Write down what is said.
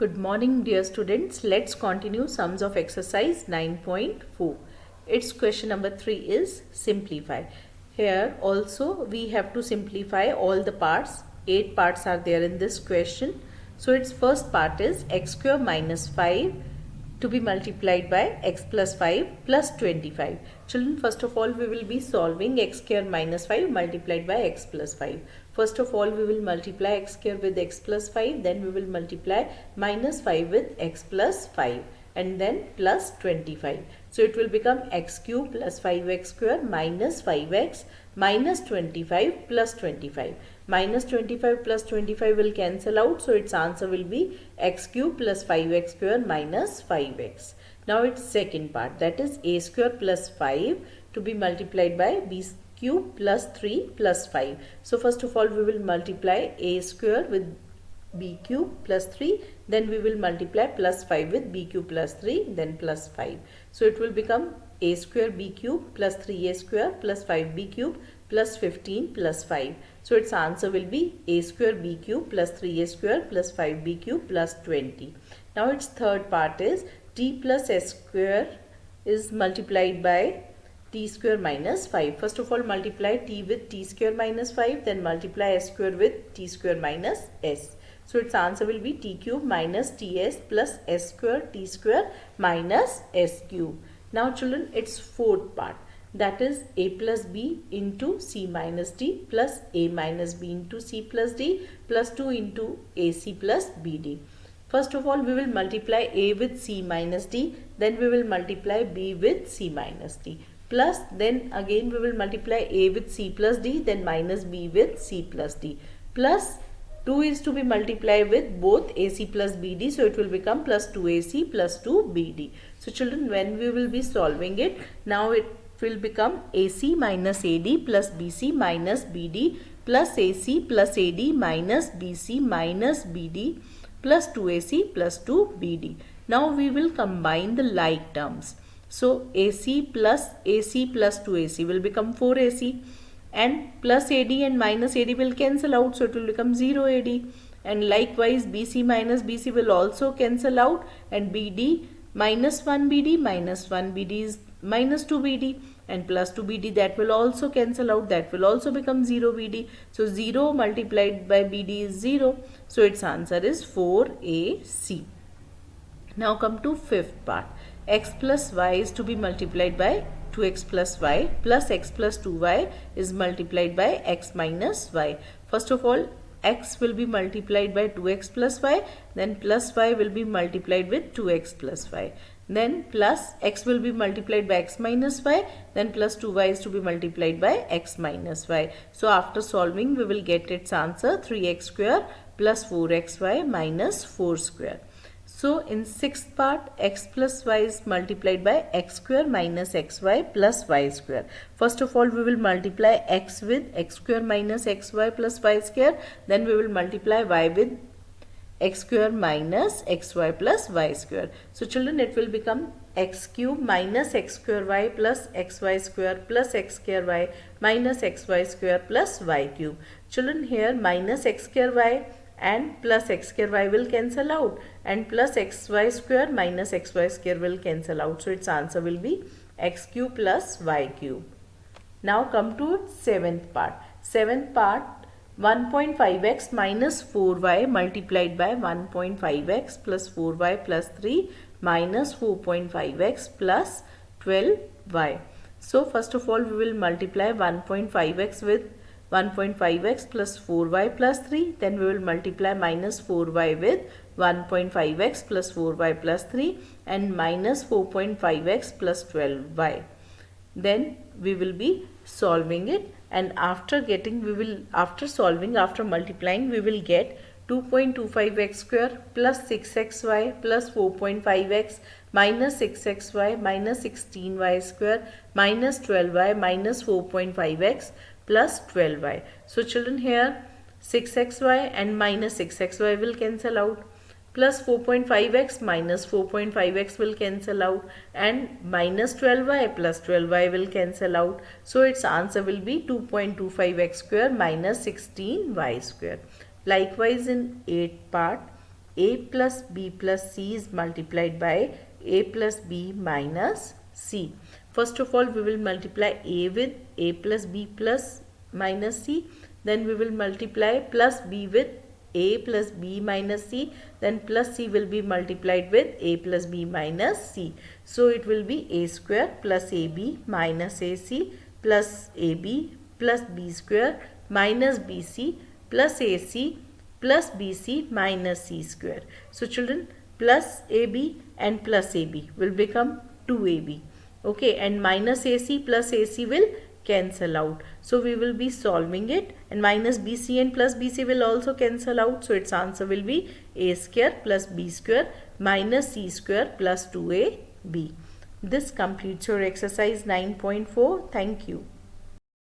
Good morning, dear students. Let's continue sums of exercise 9.4. Its question number 3 is simplify. Here also we have to simplify all the parts. 8 parts are there in this question. So its first part is x square minus 5 to be multiplied by x plus 5 plus 25. Children, first of all we will be solving x square minus 5 multiplied by x plus 5. First of all we will multiply x square with x plus 5, then we will multiply minus 5 with x plus 5 and then plus 25. So it will become x cube plus 5x square minus 5x minus 25 plus 25. Minus 25 plus 25 will cancel out. So its answer will be x cube plus 5x square minus 5x. Now its second part, that is a square plus 5 to be multiplied by b cube plus 3 plus 5. So first of all we will multiply a square with b cube plus 3, then we will multiply plus 5 with b cube plus 3, then plus 5. So it will become a square b cube plus 3a square plus 5b cube plus 15 plus 5. So its answer will be a square b cube plus 3a square plus 5b cube plus 20. Now its third part is t plus s square is multiplied by t square minus 5. First of all multiply t with t square minus 5, then multiply s square with t square minus s. So its answer will be t cube minus ts plus s square t square minus s cube. Now children, its fourth part, that is a plus b into c minus d plus a minus b into c plus d plus 2 into ac plus bd. First of all we will multiply a with c minus d, then we will multiply b with c minus d, plus then again we will multiply a with c plus d, then minus b with c plus d, plus 2 is to be multiplied with both AC plus BD, so it will become plus 2AC plus 2BD. So children, when we will be solving it, now it will become AC minus AD plus BC minus BD plus AC plus AD minus BC minus BD plus 2AC plus 2BD. Now we will combine the like terms. So AC plus 2AC will become 4AC. And plus AD and minus AD will cancel out, so it will become 0 AD. And likewise BC minus BC will also cancel out, and BD minus 1 BD minus 1 BD is minus 2 BD, and plus 2 BD, that will also cancel out, that will also become 0 BD. So 0 multiplied by BD is 0, so its answer is 4AC. Now come to fifth part. X plus y is to be multiplied by 2x plus y plus x plus 2y is multiplied by x minus y. First of all x will be multiplied by 2x plus y, then plus y will be multiplied with 2x plus y, then plus x will be multiplied by x minus y, then plus 2y is to be multiplied by x minus y. So after solving we will get its answer 3x square plus 4xy minus 4 square. So in sixth part, x plus y is multiplied by x square minus xy plus y square. First of all we will multiply x with x square minus xy plus y square, then we will multiply y with x square minus xy plus y square. So children, it will become x cube minus x square y plus xy square plus x square y minus xy square plus y cube. Children, here minus x square y and plus x square y will cancel out, and plus xy square minus xy square will cancel out. So its answer will be x cube plus y cube. Now come to seventh part. Seventh part, 1.5x minus 4y multiplied by 1.5x plus 4y plus 3 minus 4.5x plus 12y. So first of all we will multiply 1.5x with 1.5x plus 4y plus 3, then we will multiply minus 4y with 1.5x plus 4y plus 3 and minus 4.5x plus 12y. Then we will be solving it, and after multiplying we will get 2.25x square plus 6xy plus 4.5x minus 6xy minus 16y square minus 12y minus 4.5x plus 12y. So children, here 6xy and minus 6xy will cancel out, plus 4.5x minus 4.5x will cancel out, and minus 12y plus 12y will cancel out. So its answer will be 2.25x square minus 16y square. Likewise in 8th part, a plus b plus c is multiplied by a plus b minus c. First of all, we will multiply a with a plus b plus minus c. Then we will multiply plus b with a plus b minus c. Then plus c will be multiplied with a plus b minus c. So it will be a square plus ab minus ac plus ab plus b square minus bc plus ac plus bc minus c square. So children, plus ab and plus ab will become 2ab. Okay, and minus ac plus ac will cancel out. So we will be solving it, and minus bc and plus bc will also cancel out. So its answer will be a square plus b square minus c square plus 2ab. This completes your exercise 9.4. Thank you.